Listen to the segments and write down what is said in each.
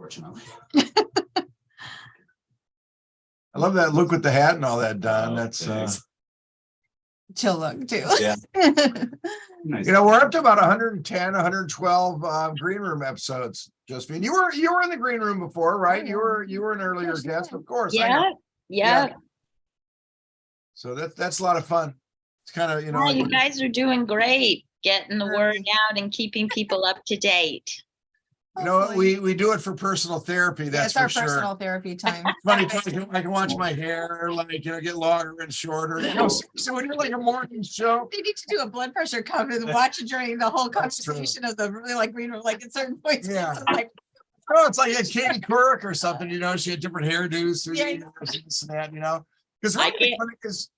unfortunately. I love that look with the hat and all that, Don. That's chill look too. Yeah. you know, we're up to about 110, 112 green room episodes. Josephine, you were in the green room before, right? Oh, yeah. You were an earlier guest, of course. I Yeah, know. yeah. So that's a lot of fun. It's kind of, you know, Yeah, you guys are doing great, getting the word out and keeping people up to date. you know, Hopefully. we do it for personal therapy. Yeah, That's it's our for sure. personal therapy time. Funny, I can watch my hair, like, you know, get longer and shorter. You know, so when you're like a morning show, They need to do a blood pressure cuff and watch it during the whole That's true. conversation of the really like green room, like at certain points. Yeah. I'm like, oh, it's like Katie Couric or something, you know, she had different hairdos through Yeah. the years and this and that, you know, because I really get- the clinic is,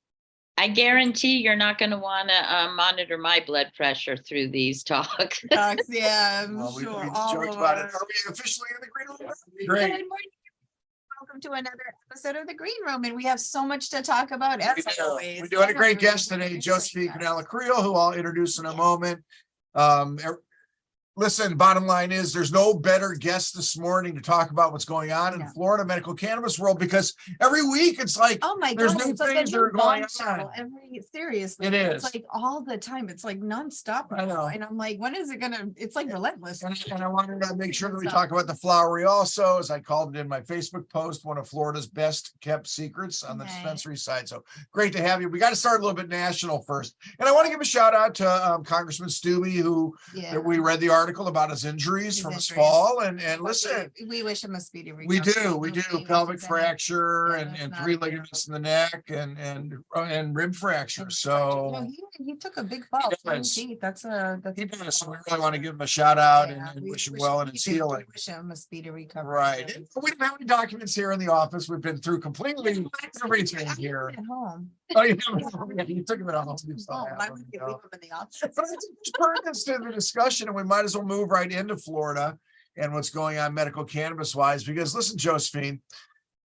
I guarantee you're not going to want to monitor my blood pressure through these talks. yeah, I'm well, we sure. we all joked of about it. us. Are we officially in the green room? Good Great. morning. Welcome to another episode of the Green Room, and we have so much to talk about as always. We're doing a great guest today, Josephine Canela-Creel, who I'll introduce in a moment. Listen, bottom line is there's no better guest this morning to talk about what's going on in No. Florida medical cannabis world, because every week it's like, Oh my There's God, new it's like a things that new are going bombshell on. seriously. It It's is. like all the time. It's like nonstop. I know. And I'm like, when is it gonna, it's like relentless. And I wanted to make sure that we talk about the flowery also, as I called it in my Facebook post, one of Florida's best kept secrets on the Okay. dispensary side. So great to have you. We got to start a little bit national first. And I want to give a shout out to Congressman Stubbe, who Yeah. that we read the article about his injuries His from his injuries. fall. And listen, We wish him a speedy we recovery. do No pain, pelvic nothing. fracture Yeah, and that's not three good. ligaments in the neck and rib fracture. No, So he took a big fall. He Twin does. teeth. That's he a does. So we really want to give him a shout out Yeah, and we wish him well in we his do healing. Wish him a speedy recovery. Right. And we don't have any documents here in the office. We've been through completely everything here. At home. Oh, you took him at home. You still Oh, have why them, would you you know. leave him in the office? But I think there's pertinence to the discussion, and we might as well move right into Florida and what's going on medical cannabis wise. Because listen, Josephine,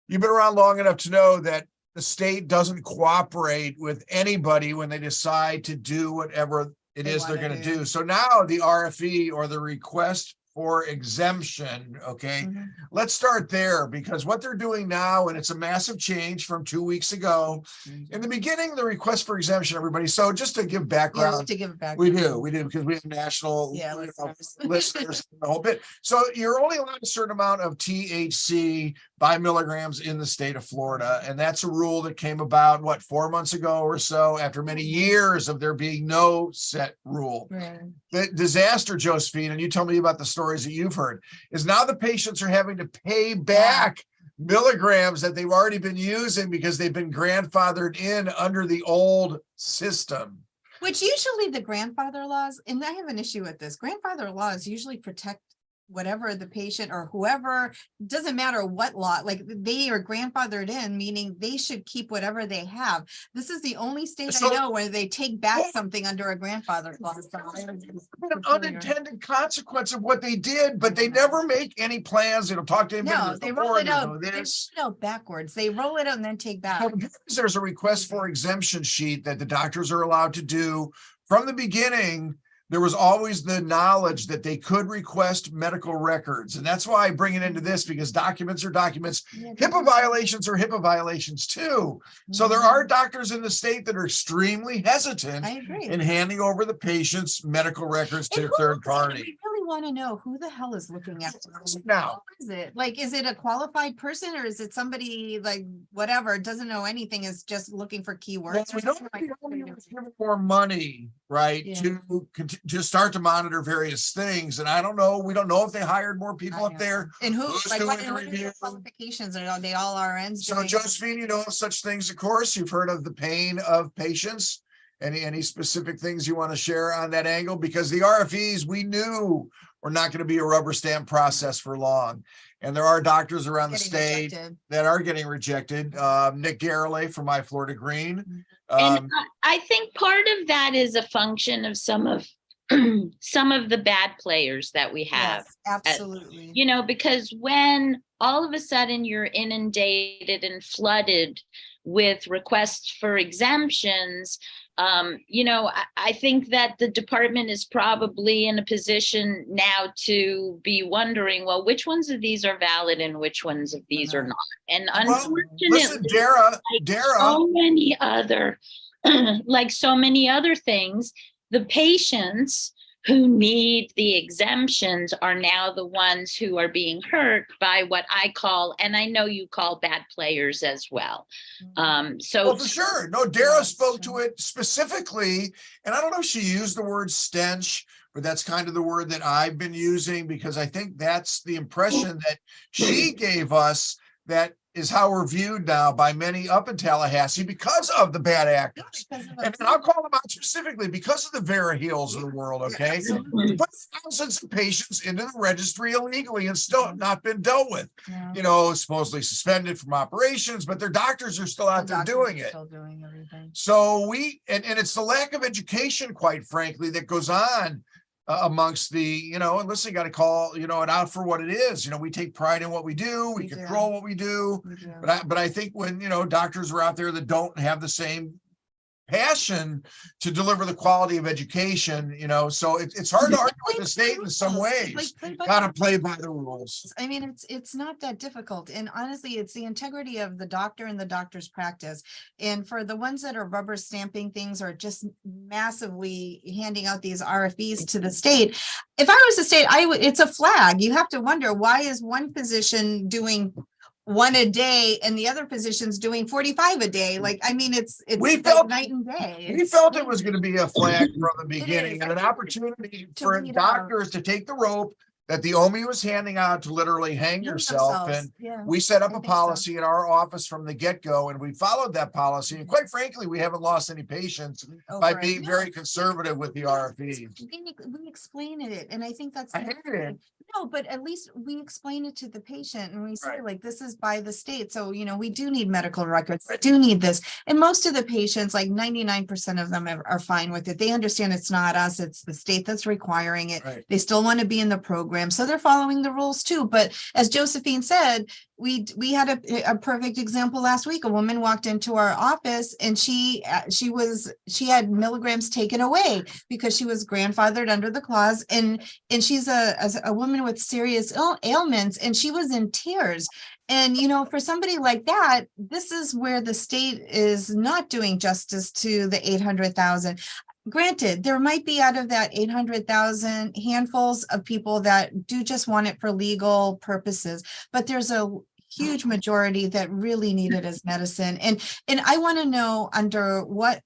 you've been around long enough to know that the state doesn't cooperate with anybody when they decide to do whatever it They is they're wanna going to do. do. So now the RFE, or the request for exemption, okay, Mhm. let's start there, because what they're doing now, and it's a massive change from 2 weeks ago. In the beginning, the request for exemption, everybody. So just to give Yeah, background, to give it back. we do, because we have national Yeah, you know, listeners. listeners, the whole bit. So you're only allowed a certain amount of THC by milligrams in the state of Florida. And that's a rule that came about, 4 months ago or so, after many years of there being no set rule. Right. The disaster, Josephine, and you tell me about the stories that you've heard, is now the patients are having to pay back milligrams that they've already been using because they've been grandfathered in under the old system. Which usually the grandfather laws, and I have an issue with this, grandfather laws usually protect whatever the patient or whoever, doesn't matter what law, like they are grandfathered in, meaning they should keep whatever they have. This is the only state So- I know where they take back Yeah. something under a grandfather clause. An unintended consequence of what they did, but they never make any plans. They don't talk to anybody. No, There's they no roll board, it there's out, no they roll this. it out backwards. They roll it out and then take back. So because there's a request for exemption sheet that the doctors are allowed to do. From the beginning, there was always the knowledge that they could request medical records. And that's why I bring it into this, because documents are documents. Yeah, HIPAA violations are HIPAA violations too. So there are doctors in the state that are extremely hesitant I agree. in handing over the patient's medical records to a And who- third I party. really want to know who the hell is looking at this. Now, Who is it? Like, is it a qualified person or is it somebody like whatever, doesn't know anything, is just looking for keywords? well, or we don't something like only that? give more money, right, Yeah. to start to monitor various things. And I don't know, we don't know if they hired more people I up know. there. And who, Who's like, doing what the and what are their review? qualifications? Are they all RNs? So doing- Josephine, you know of such things, of course. You've heard of the pain of patients. Any specific things you want to share on that angle? Because the RFEs, we knew were not going to be a rubber stamp process for long. And there are doctors around the Getting state rejected. that are getting rejected. Nick Garrelay from My Florida Green. And I think part of that is a function of some of the bad players that we have. Yes, absolutely. You know, because when all of a sudden you're inundated and flooded with requests for exemptions, I think that the department is probably in a position now to be wondering, well, which ones of these are valid and which ones of these are not. And Well, listen, unfortunately, Dara, so many other, like so many other things, the patients who need the exemptions are now the ones who are being hurt by what I call, and I know you call bad players as well. well, for sure. No, Dara spoke to it specifically, and I don't know if she used the word stench, but that's kind of the word that I've been using, because I think that's the impression that she gave us, that is how we're viewed now by many up in Tallahassee because of the bad actors. And I'll call them out specifically because of the Vera Hills of the world, okay? We put thousands of patients into the registry illegally and still have not been dealt with. Supposedly suspended from operations, but their doctors are still out there doing it. So and it's the lack of education, quite frankly, that goes on amongst the, and listen, got to call, it out for what it is. We take pride in what we do. We control what we do. But I think when, doctors are out there that don't have the same passion to deliver the quality of education, so it's hard to argue with the state in some ways. Got to play by the rules. I mean, it's not that difficult. And honestly, it's the integrity of the doctor and the doctor's practice. And for the ones that are rubber stamping things or just massively handing out these RFEs to the state, if I was the state, it's a flag. You have to wonder, why is one physician doing one a day and the other physician's doing 45 a day? Like, I mean, it's like night and day. We felt it was going to be a flag from the beginning, and an opportunity for doctors to take the rope that the OMI was handing out to literally hang yourself. And we set up a policy in our office from the get-go, and we followed that policy. And quite frankly, we haven't lost any patients by being very conservative with the RFE. We explain it, and I think that's no, but at least we explain it to the patient, and we say, like, this is by the state. So, we do need medical records. We do need this. And most of the patients, like 99% of them are fine with it. They understand it's not us, it's the state that's requiring it. They still want to be in the program. So they're following the rules too. But as Josephine said, we had a perfect example last week. A woman walked into our office and she had milligrams taken away because she was grandfathered under the clause, and she's a woman with serious ailments, and she was in tears. And, for somebody like that, this is where the state is not doing justice to the 800,000. Granted, there might be out of that 800,000 handfuls of people that do just want it for legal purposes, but there's a huge majority that really need it as medicine. And I want to know, under what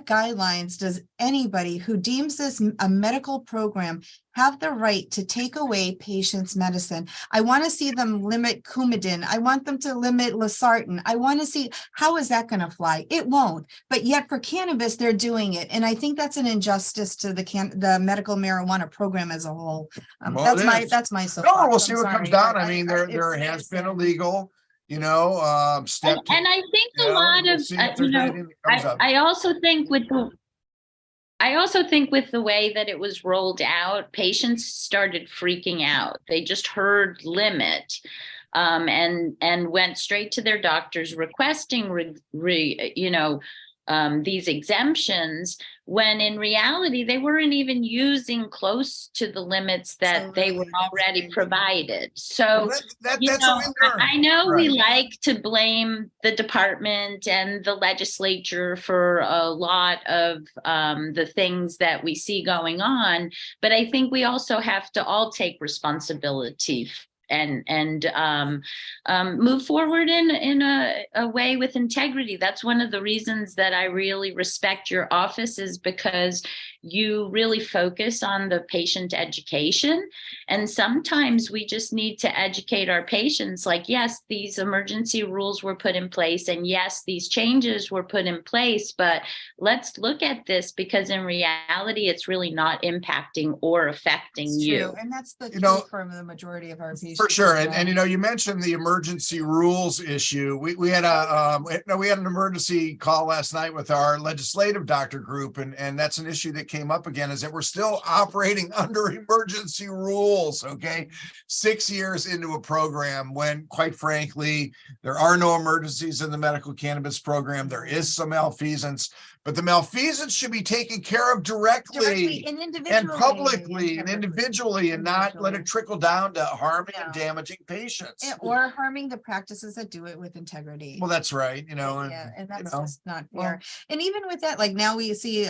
guidelines does anybody who deems this a medical program have the right to take away patients' medicine? I want to see them limit Coumadin. I want them to limit Losartan. I want to see, how is that going to fly? It won't. But yet for cannabis, they're doing it. And I think that's an injustice to the medical marijuana program as a whole. That's my soapbox. No, we'll see what comes down. I mean, there has been illegal step. And I think a lot of, I also think with the way that it was rolled out, patients started freaking out. They just heard limit and went straight to their doctors requesting, these exemptions, when in reality, they weren't even using close to the limits that they were already provided. So, I know we like to blame the department and the legislature for a lot of the things that we see going on, but I think we also have to all take responsibility and move forward in a way with integrity. That's one of the reasons that I really respect your office, is because you really focus on the patient education. And sometimes we just need to educate our patients, like, yes, these emergency rules were put in place, and yes, these changes were put in place, but let's look at this, because in reality, it's really not impacting or affecting you. And that's the key for the majority of our patients. For sure. And you mentioned the emergency rules issue. We had an emergency call last night with our legislative doctor group, and that's an issue that came up again, is that we're still operating under emergency rules. Okay, 6 years into a program when, quite frankly, there are no emergencies in the medical cannabis program. There is some malfeasance, but the malfeasance should be taken care of directly and and individually. publicly and individually, and not let it trickle down to harming and No. damaging patients. Or harming the practices that do it with integrity. Well, that's right, you know. Yeah, and that's you know, just not well- fair. And even with that, like now we see,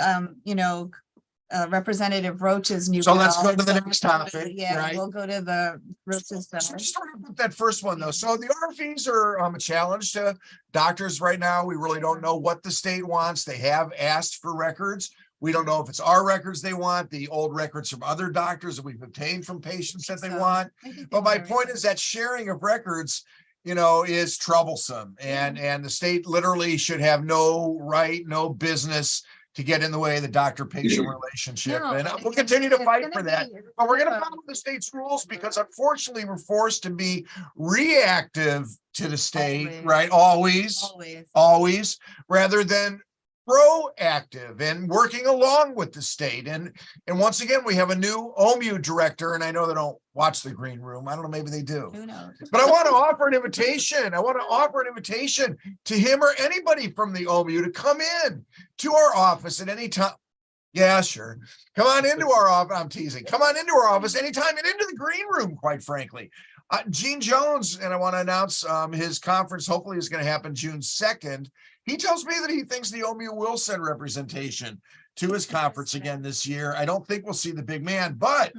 Representative Roach's new. So let's bill. go to the So next we'll go to- topic, Yeah, right? we'll go to the Roach's bill. So just start with that first one though. So the RFEs are a challenge to doctors right now. We really don't know what the state wants. They have asked for records. We don't know if it's our records they want, the old records from other doctors that we've obtained from patients that they So, want. I think they But my want point everything. is that sharing of records, is troublesome, and the state literally should have no right, no business to get in the way of the doctor-patient relationship. No, And and we'll continue to it's fight gonna for that. be- But we're going to yeah. follow the state's rules because unfortunately we're forced to be reactive to the state, Always. right? Always, rather than proactive and working along with the state. And once again, we have a new OMU director, and I know they don't watch the green room. I don't know, maybe they do. Who knows? But I want to offer an invitation. I want to offer an invitation to him or anybody from the OMU to come in to our office at any time. Yeah, sure. Come on into our office. I'm teasing. Come on into our office anytime and into the green room, quite frankly. Gene Jones, and I want to announce his conference, hopefully is going to happen June 2nd. He tells me that he thinks the OMU will send representation to his conference again this year. I don't think we'll see the big man, but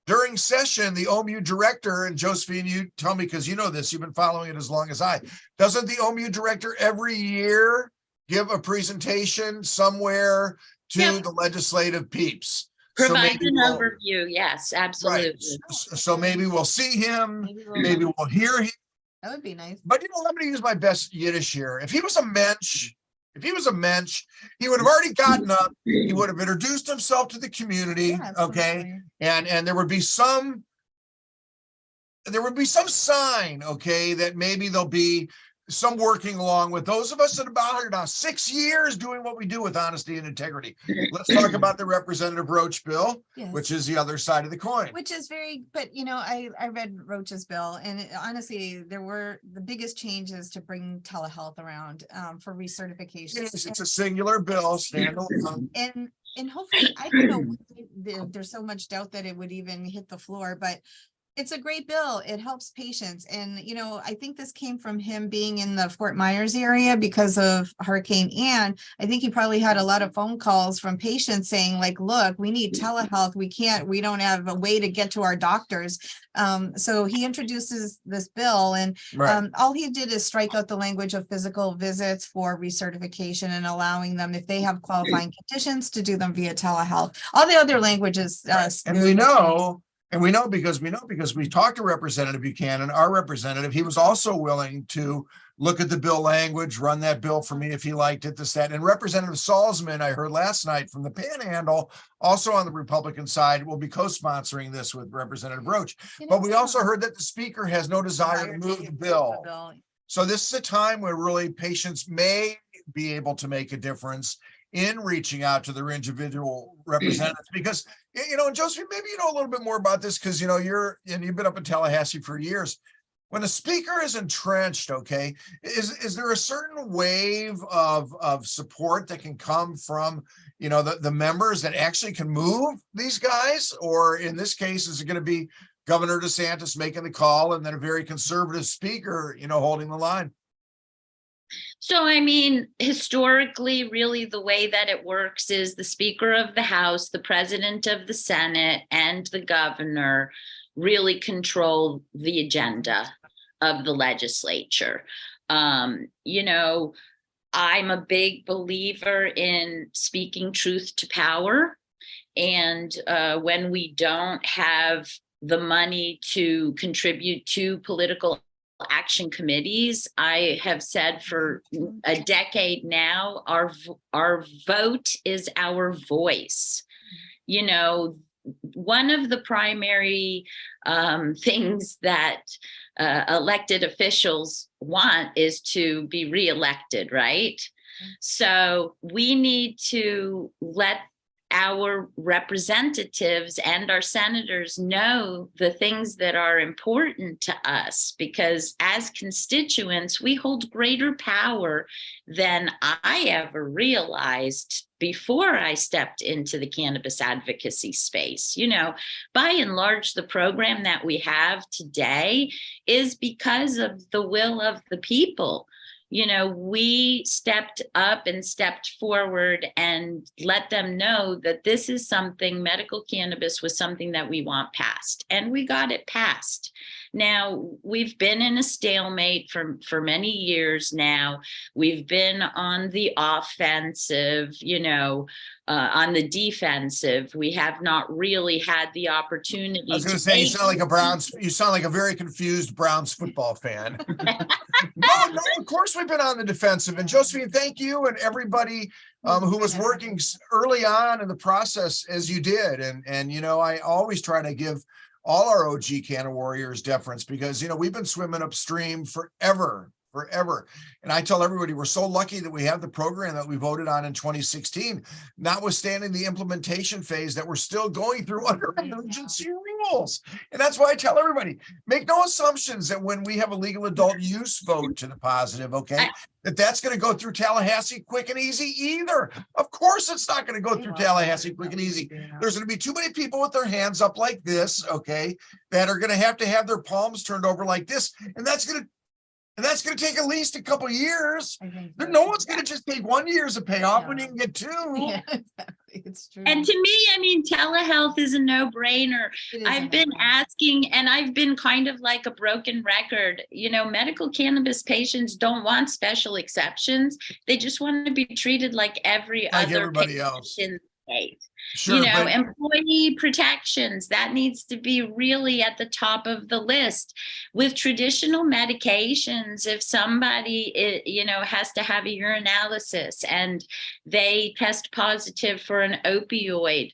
during session, the OMU director, and Josephine, you tell me, because you know this, you've been following it as long as I, doesn't the OMU director every year give a presentation somewhere to the legislative peeps? Provide an overview. Yes, absolutely. Right. So maybe we'll see him, maybe we'll hear him. That would be nice. But I'm going to use my best Yiddish here. If he was a mensch, he would have already gotten up. He would have introduced himself to the community. Yeah, Okay. absolutely. And there would be some sign, okay, that maybe there'll be some working along with those of us that have been here now 6 years doing what we do with honesty and integrity. Let's talk about the Representative Roach bill, Yes. which is the other side of the coin. Which is but I read Roach's bill, and honestly, there were the biggest changes to bring telehealth around for recertification. It's a singular bill, standalone. And hopefully, I don't know, there's so much doubt that it would even hit the floor, but it's a great bill. It helps patients. And, I think this came from him being in the Fort Myers area because of Hurricane Ann. I think he probably had a lot of phone calls from patients saying like, look, we need telehealth. We don't have a way to get to our doctors. So he introduces this bill, and all he did is strike out the language of physical visits for recertification and allowing them, if they have qualifying conditions, to do them via telehealth. All the other languages. And we know because we talked to Representative Buchanan, our representative. He was also willing to look at the bill language, run that bill for me if he liked it, this, that. And Representative Salzman, I heard last night from the Panhandle, also on the Republican side, will be co-sponsoring this with Representative Roach. But we also heard that the speaker has no desire to move the bill. So this is a time where really patients may be able to make a difference in reaching out to their individual representatives, because, and Josephine, maybe you know a little bit more about this because, you've been up in Tallahassee for years. When a speaker is entrenched, okay, is there a certain wave of support that can come from, the members that actually can move these guys? Or in this case, is it going to be Governor DeSantis making the call and then a very conservative speaker, holding the line? So, historically, really the way that it works is the Speaker of the House, the President of the Senate, and the governor really control the agenda of the legislature. I'm a big believer in speaking truth to power. And when we don't have the money to contribute to political action committees, I have said for a decade now, our vote is our voice. One of the primary things that elected officials want is to be reelected, right? So we need to let our representatives and our senators know the things that are important to us, because as constituents, we hold greater power than I ever realized before I stepped into the cannabis advocacy space. You know, by and large, the program that we have today is because of the will of the people. You know, we stepped up and stepped forward and let them know that this is something, medical cannabis was something that we want passed, and we got it passed. Now, we've been in a stalemate for many years now. We've been on the offensive, you know, on the defensive. We have not really had the opportunity. I was going to say, you sound like a very confused Browns football fan. No, of course we've been on the defensive. And Josephine, thank you and everybody who was working early on in the process as you did. And you know, I always try to give all our OG Canna Warriors deference, because, you know, we've been swimming upstream forever. And I tell everybody, we're so lucky that we have the program that we voted on in 2016, notwithstanding the implementation phase that we're still going through under emergency rules. And that's why I tell everybody, make no assumptions that when we have a legal adult use vote to the positive, okay, that's going to go through Tallahassee quick and easy either. Of course, it's not going to go through Tallahassee quick and easy. There's going to be too many people with their hands up like this, okay, that are going to have their palms turned over like this. And that's going to take at least a couple of years. No one's going to just take 1 year as a payoff when you can get 2. Yeah, exactly. It's true. And to me, I mean, telehealth is a no-brainer. I've been asking, and I've been kind of like a broken record. You know, medical cannabis patients don't want special exceptions. They just want to be treated like everybody else. In the state. Sure, you know, employee protections, that needs to be really at the top of the list. With traditional medications, if somebody, you know, has to have a urinalysis and they test positive for an opioid,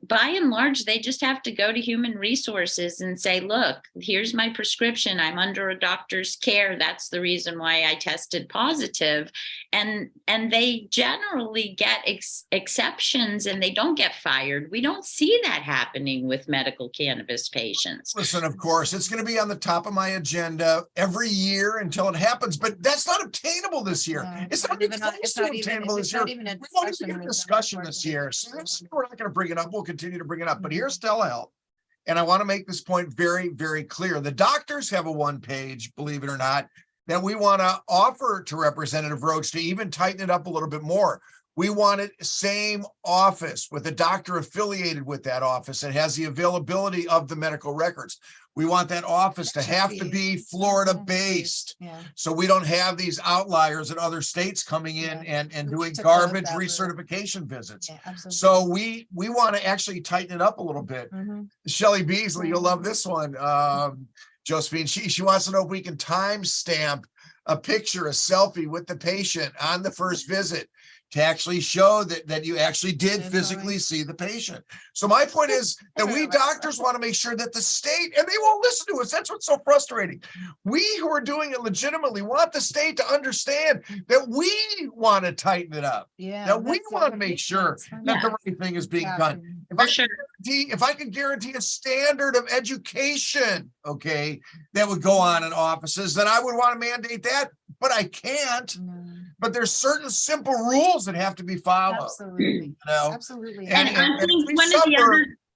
by and large, they just have to go to human resources and say, look, here's my prescription. I'm under a doctor's care. That's the reason why I tested positive. And they generally get exceptions, and they don't get fired. We don't see that happening with medical cannabis patients. Listen, of course, it's going to be on the top of my agenda every year until it happens, but that's not obtainable this year. No, it's not even obtainable this year. We won't even get a discussion this year. So we're not going to bring it up. We'll continue to bring it up. But here's telehealth. And I want to make this point very, very clear. The doctors have a one-page, believe it or not, that we want to offer to Representative Roach to even tighten it up a little bit more. We want it same office with a doctor affiliated with that office that has the availability of the medical records. We want that office to have to be Florida based. So we don't have these outliers in other states coming in and doing garbage recertification visits. So we want to actually tighten it up a little bit. Shelley Beasley, you'll love this one. Josephine, she wants to know if we can timestamp a picture, a selfie with the patient on the first visit, to actually show that you actually did physically see the patient. So my point is that we doctors want to make sure that the state, and they won't listen to us. That's what's so frustrating. We who are doing it legitimately want the state to understand that we want to tighten it up. That we want to make sure that the right thing is being done. If I can guarantee a standard of education, okay, that would go on in offices, then I would want to mandate that, but I can't. But there's certain simple rules that have to be followed. Absolutely. You know? Absolutely. And I think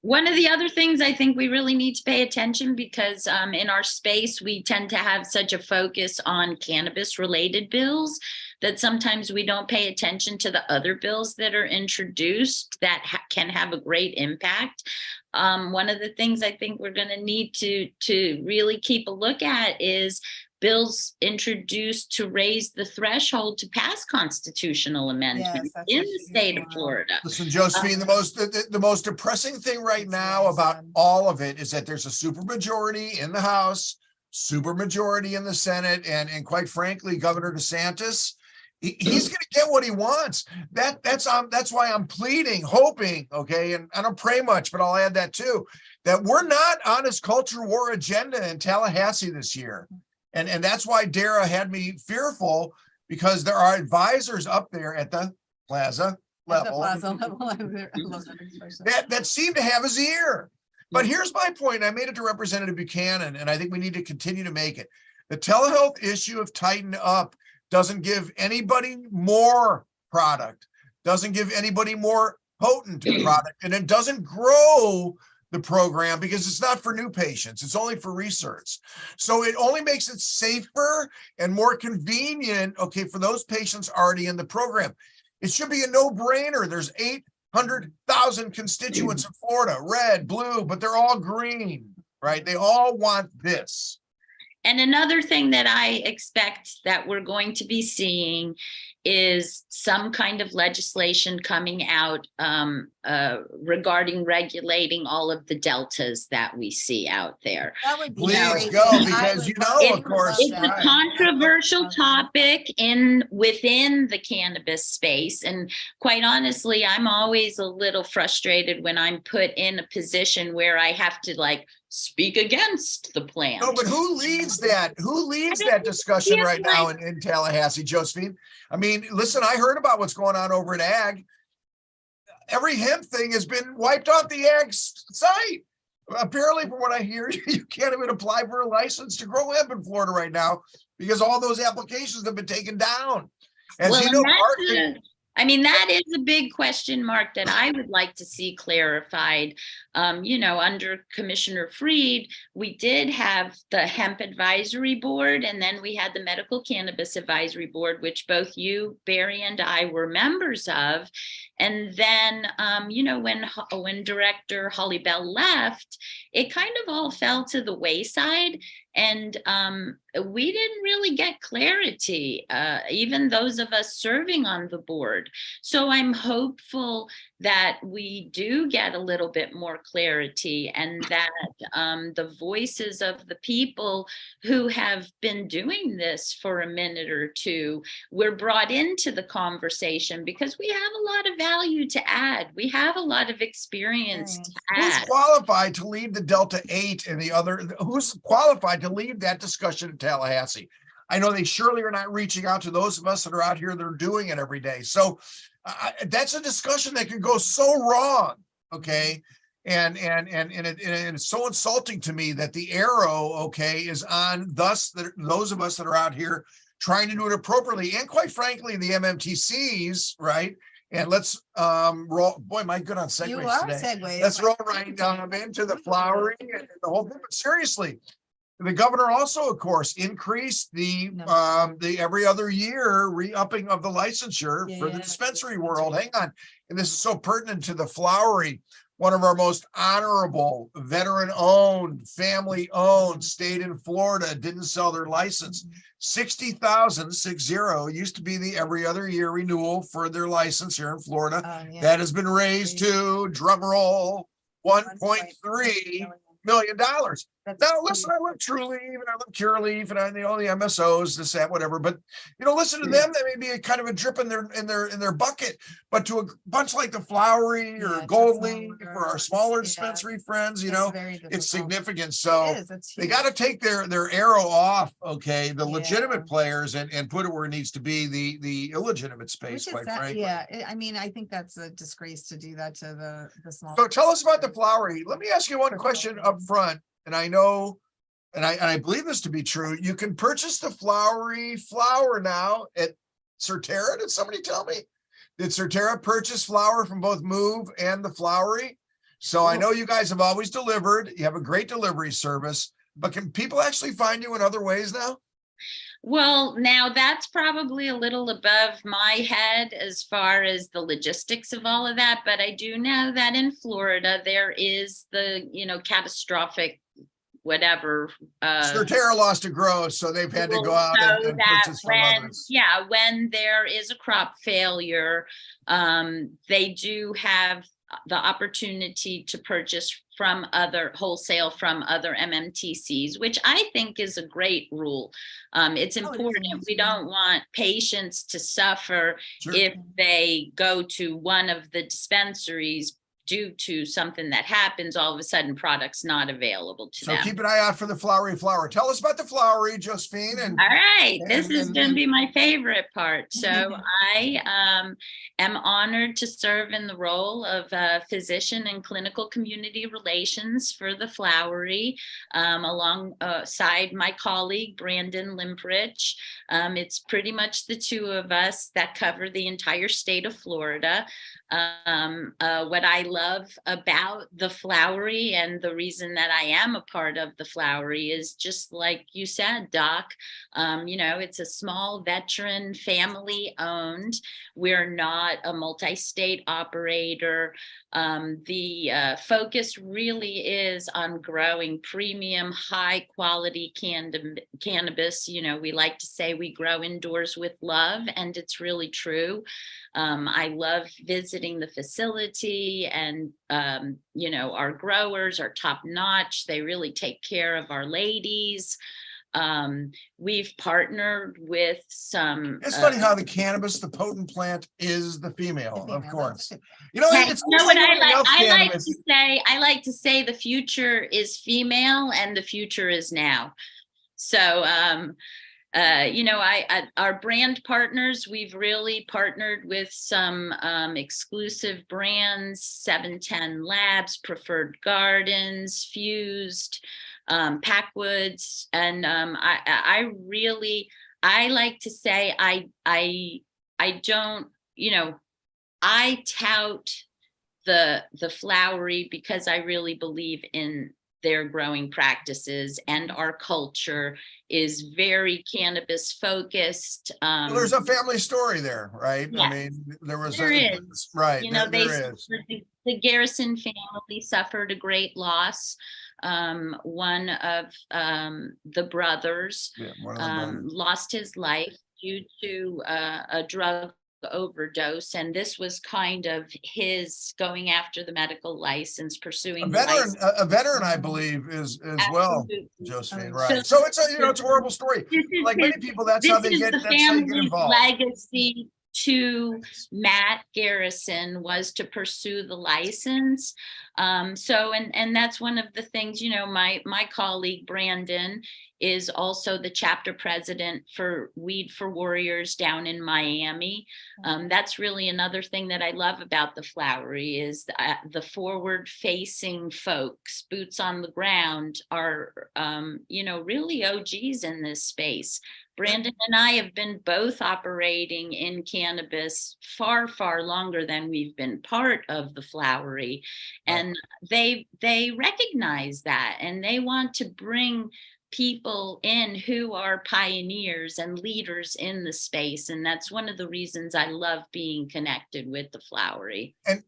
one of the other things I think we really need to pay attention, because in our space, we tend to have such a focus on cannabis related bills that sometimes we don't pay attention to the other bills that are introduced that can have a great impact. One of the things I think we're going to need to really keep a look at is bills introduced to raise the threshold to pass constitutional amendments in the state of Florida. Listen, Josephine, the most depressing thing right now about all of it is that there's a supermajority in the House, supermajority in the Senate, and quite frankly, Governor DeSantis, he's going to get what he wants. That's why I'm pleading, hoping, okay, and I don't pray much, but I'll add that too, that we're not on his culture war agenda in Tallahassee this year. And that's why Dara had me fearful, because there are advisors up there at the plaza level I love that expression. that seemed to have his ear. But here's my point. I made it to Representative Buchanan, and I think we need to continue to make it. The telehealth issue of tighten up doesn't give anybody more product, doesn't give anybody more potent product, and it doesn't grow the program because it's not for new patients. It's only for research. So it only makes it safer and more convenient, okay, for those patients already in the program. It should be a no-brainer. There's 800,000 constituents in Florida, red, blue, but they're all green, right? They all want this. And another thing that I expect that we're going to be seeing is some kind of legislation coming out regarding regulating all of the deltas that we see out there. That would be Please great. go, I because would you love know, to of course, It's love a that. controversial topic within the cannabis space. And quite honestly, I'm always a little frustrated when I'm put in a position where I have to like speak against the plant. No, but who leads that? Who leads that discussion right now in Tallahassee, Josephine? I mean, listen, I heard about what's going on over at Ag. Every hemp thing has been wiped off the Ag site. Apparently, from what I hear, you can't even apply for a license to grow hemp in Florida right now because all those applications have been taken down. As Well, you know, that is a big question mark that I would like to see clarified. Under Commissioner Freed, we did have the Hemp Advisory Board, and then we had the Medical Cannabis Advisory Board, which both you, Barry, and I were members of. And then, when Director Holly Bell left, it kind of all fell to the wayside. And we didn't really get clarity, even those of us serving on the board. So I'm hopeful that we do get a little bit more clarity, and that the voices of the people who have been doing this for a minute or two were brought into the conversation, because we have a lot of value to add. We have a lot of experience to who's add. qualified to lead the Delta 8 and the other? Who's qualified to lead that discussion in Tallahassee? I know they surely are not reaching out to those of us that are out here that are doing it every day. So that's a discussion that can go so wrong, okay? And it's so insulting to me that the arrow, okay, is on those of us that are out here trying to do it appropriately, and quite frankly, the MMTCs, right? And let's roll. Boy, am I good on segues You are today. segues. Let's roll right into the flowering and the whole thing. But seriously, the governor also, of course, increased the every other year re-upping of the licensure for the dispensary world. Hang on. And this is so pertinent to the flowery, one of our most honorable, veteran-owned, family-owned state in Florida didn't sell their license. 60,000, 60, used to be the every other year renewal for their license here in Florida. That has been raised to, drum roll, $1.3 million. Now, listen, I love True Leaf and I love Cure Leaf and I know the MSOs, this, that, whatever. But listen to them. That may be a kind of a drip in their bucket. But to a bunch like the Flowery or Gold Leaf for our smaller dispensary friends, it's significant. So they got to take their arrow off, okay, the legitimate players and put it where it needs to be, the illegitimate space, quite frankly. Yeah, I mean, I think that's a disgrace to do that to the small. So tell us about the Flowery. Let me ask you one question up front. And I know, and I believe this to be true, you can purchase the Flowery flower now at Certera. Did somebody tell me? Did Certera purchase flower from both Move and the Flowery? So I know you guys have always delivered. You have a great delivery service, but can people actually find you in other ways now? Well, now that's probably a little above my head as far as the logistics of all of that. But I do know that in Florida, there is the, catastrophic whatever. Certera lost a grow, so they've had to go out and purchase from others. Yeah, when there is a crop failure, they do have the opportunity to purchase from wholesale from other MMTCs, which I think is a great rule. It's important. We don't want patients to suffer if they go to one of the dispensaries due to something that happens, all of a sudden product's not available to them. So keep an eye out for the flowery flower. Tell us about the flowery, Josephine. And all right, this is going to be my favorite part. So I am honored to serve in the role of physician and clinical community relations for the flowery, alongside my colleague Brandon Limprich. It's pretty much the two of us that cover the entire state of Florida. What I love about the flowery and the reason that I am a part of the flowery is just like you said, Doc, it's a small veteran family owned. We're not a multi-state operator. The focus really is on growing premium, high quality cannabis. We like to say we grow indoors with love, and it's really true. I love visiting the facility, and our growers are top notch. They really take care of our ladies. We've partnered with some. It's funny how the cannabis, the potent plant, is the female, of course. What I like to say the future is female and the future is now. So our brand partners, we've really partnered with some exclusive brands, 710 Labs, Preferred Gardens, Fused, Packwoods, and I like to say I don't, I tout the flowery because I really believe in their growing practices, and our culture is very cannabis focused. Well, there's a family story there, right? Yes, I mean, there is. Right. The Garrison family suffered a great loss. One of the brothers lost his life due to a drug overdose, and this was kind of his going after the medical license, pursuing a veteran, I believe, is as well, Josephine, right? So it's a horrible story. Like many people, that's how they get involved. Legacy to Matt Garrison was to pursue the license. And that's one of the things, my colleague Brandon is also the chapter president for Weed for Warriors down in Miami. That's really another thing that I love about the flowery is the forward facing folks, boots on the ground are, really OGs in this space. Brandon and I have been both operating in cannabis far, far longer than we've been part of the flowery. And they recognize that, and they want to bring people in who are pioneers and leaders in the space. And that's one of the reasons I love being connected with the flowery. And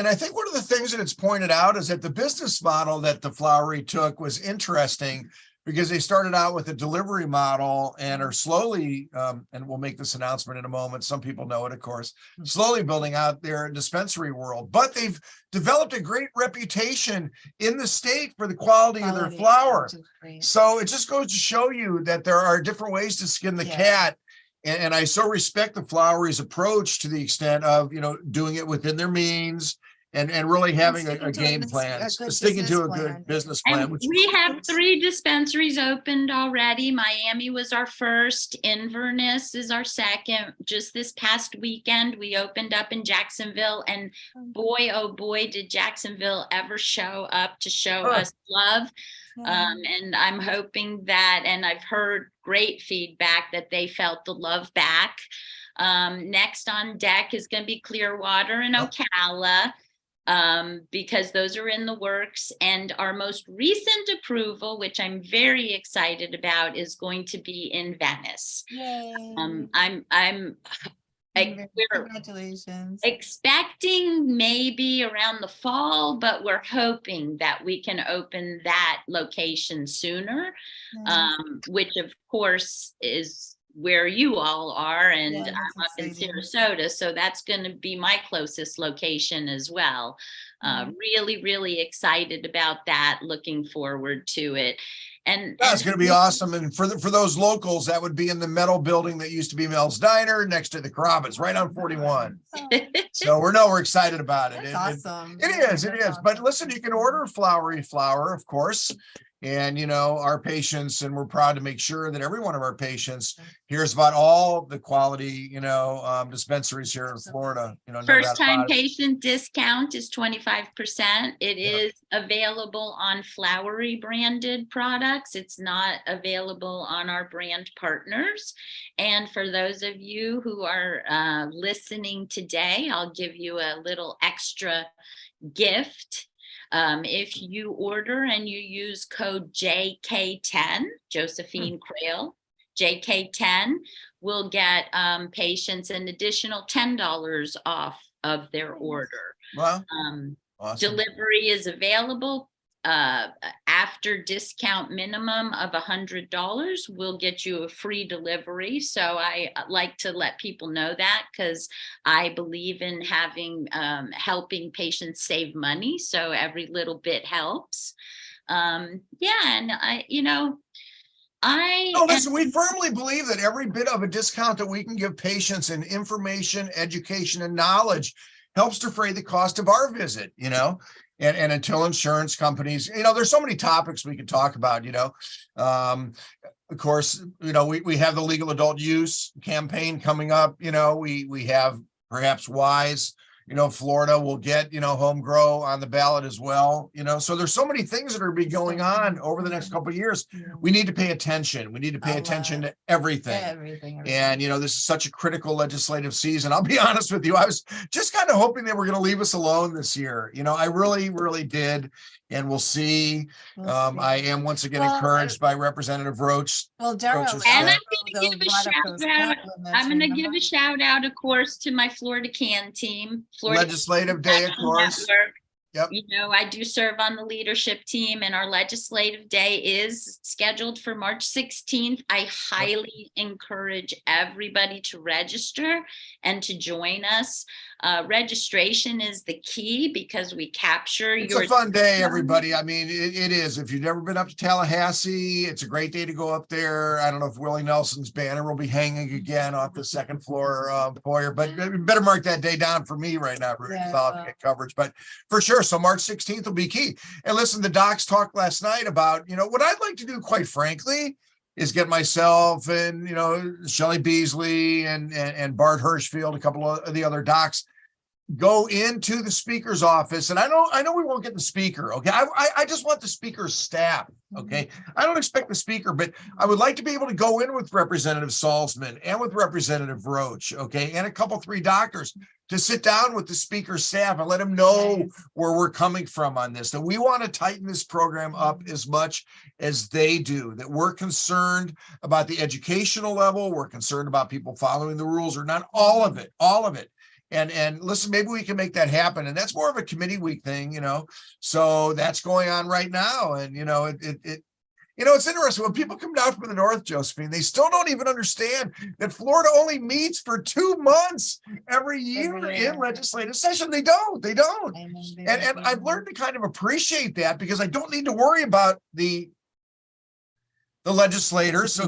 I think one of the things that it's pointed out is that the business model that the flowery took was interesting, because they started out with a delivery model and are slowly, and we'll make this announcement in a moment, some people know it, of course, slowly building out their dispensary world. But they've developed a great reputation in the state for the quality of their flower. So it just goes to show you that there are different ways to skin the cat. And I so respect the flowery's approach to the extent of, doing it within their means. And really having a game plan, sticking to a good business plan. We have 3 dispensaries opened already. Miami was our first. Inverness is our second. Just this past weekend, we opened up in Jacksonville. And boy, oh boy, did Jacksonville ever show up to show us love. And I'm hoping that, and I've heard great feedback that they felt the love back. Next on deck is going to be Clearwater and Ocala. Because those are in the works, and our most recent approval, which I'm very excited about, is going to be in Venice. Yay. Congratulations. Expecting maybe around the fall, but we're hoping that we can open that location sooner, which of course is where you all are, and I'm up in Sarasota, so that's going to be my closest location as well. Really, really excited about that, looking forward to it. And That's going to be awesome. And for those locals, that would be in the metal building that used to be Mel's Diner next to the Carrabba's, right on 41. So we're excited about it. That's awesome. It is. But listen, you can order flowery flower, of course. And, our patients, and we're proud to make sure that every one of our patients hears about all the quality, dispensaries here in Florida. First time patient discount is 25%. It is available on Flowery branded products. It's not available on our brand partners. And for those of you who are listening today, I'll give you a little extra gift. If you order and you use code JK10, Josephine Crail, JK10, will get patients an additional $10 off of their order. Wow. Awesome. Delivery is available after discount minimum of $100. We'll get you a free delivery. So I like to let people know that, because I believe in helping patients save money. So every little bit helps. And listen, we firmly believe that every bit of a discount that we can give patients in information, education, and knowledge helps defray the cost of our visit, and until insurance companies, there's so many topics we could talk about, of course, we have the legal adult use campaign coming up, we have perhaps WISE, Florida will get, home grow on the ballot as well, so there's so many things that are be going on over the next couple of years. We need to pay attention. We need to pay attention to everything. And, this is such a critical legislative season. I'll be honest with you. I was just kind of hoping they were going to leave us alone this year. I really, really did. And we'll see. I am once again encouraged by Representative Roach. Well, Daryl, and I'm going to give a shout out, of course, to my Florida Can team. Florida Legislative Day, of course. Yep. I do serve on the leadership team, and our legislative day is scheduled for March 16th. I highly encourage everybody to register and to join us. Registration is the key, because we capture It's a fun day, everybody. I mean, it is. If you've never been up to Tallahassee, it's a great day to go up there. I don't know if Willie Nelson's banner will be hanging again off the second floor foyer, but you better mark that day down for me right now, Ruta, because I'll get coverage. But for sure, so March 16th will be key. And listen, the docs talked last night about, what I'd like to do, quite frankly, is get myself and, Shelley Beasley and Bart Hirschfield, a couple of the other docs, go into the speaker's office. And I know we won't get the speaker. Okay. I just want the speaker's staff. Okay. I don't expect the speaker, but I would like to be able to go in with Representative Salzman and with Representative Roach. Okay. And a couple, 3 doctors to sit down with the speaker's staff and let them know where we're coming from on this, that we want to tighten this program up as much as they do, that we're concerned about the educational level. We're concerned about people following the rules, or not all of it. And listen, maybe we can make that happen. And that's more of a committee week thing, so that's going on right now. And, it's interesting when people come down from the north, Josephine, they still don't even understand that Florida only meets for 2 months every year in legislative session. They don't. And I've learned to kind of appreciate that, because I don't need to worry about the legislators,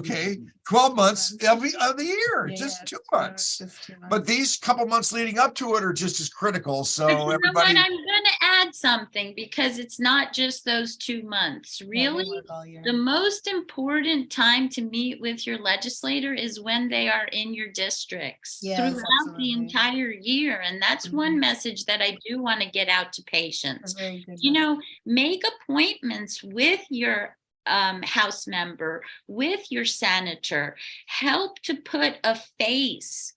12 months of the year, just 2 months. But these couple months leading up to it are just as critical. So everybody, I'm going to add something, because it's not just those 2 months. Really, the most important time to meet with your legislator is when they are in your districts throughout the entire year. And that's one message that I do want to get out to patients. Make appointments with your House member, with your senator. Help to put a face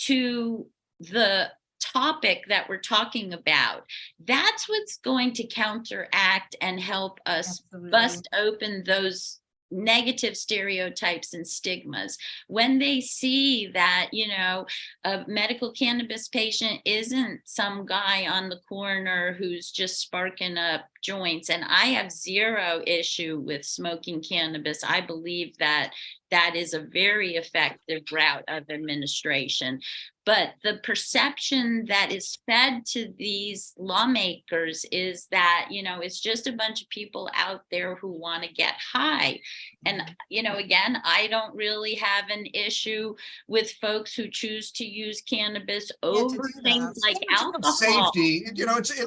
to the topic that we're talking about. That's what's going to counteract and help us bust open those negative stereotypes and stigmas. When they see that, a medical cannabis patient isn't some guy on the corner who's just sparking up joints, and I have zero issue with smoking cannabis. I believe that that is a very effective route of administration. But the perception that is fed to these lawmakers is that, it's just a bunch of people out there who want to get high. And, again, I don't really have an issue with folks who choose to use cannabis over things like alcohol. Safety,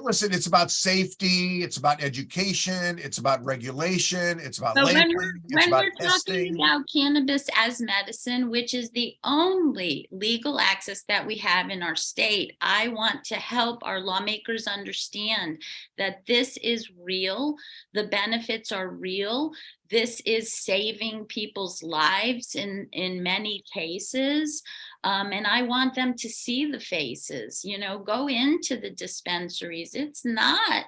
listen, it's about safety, it's about education, it's about regulation, it's about labeling, it's about testing. Talking about cannabis as medicine, which is the only legal access that we have in our state, I want to help our lawmakers understand that this is real. The benefits are real. This is saving people's lives in many cases. And I want them to see the faces, go into the dispensaries. It's not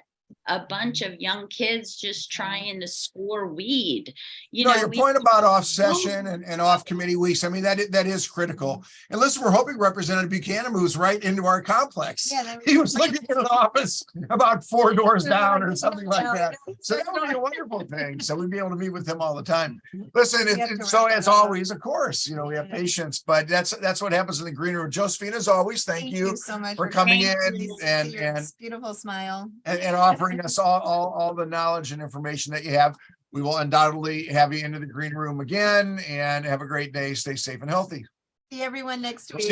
a bunch of young kids just trying to score weed. Your point about off session and off committee weeks, I mean, that is critical. And listen, we're hoping Representative Buchanan moves right into our complex. Yeah, he was looking at an office about 4 doors down or something like that. So that would be a wonderful thing. So we'd be able to meet with him all the time. Listen, so as always, of course, we have patience, but that's what happens in the green room. Josephine, as always, thank you so much for coming in and beautiful smile and offering us all the knowledge and information that you have. We will undoubtedly have you into the green room again, and have a great day. Stay safe and healthy. See everyone next week.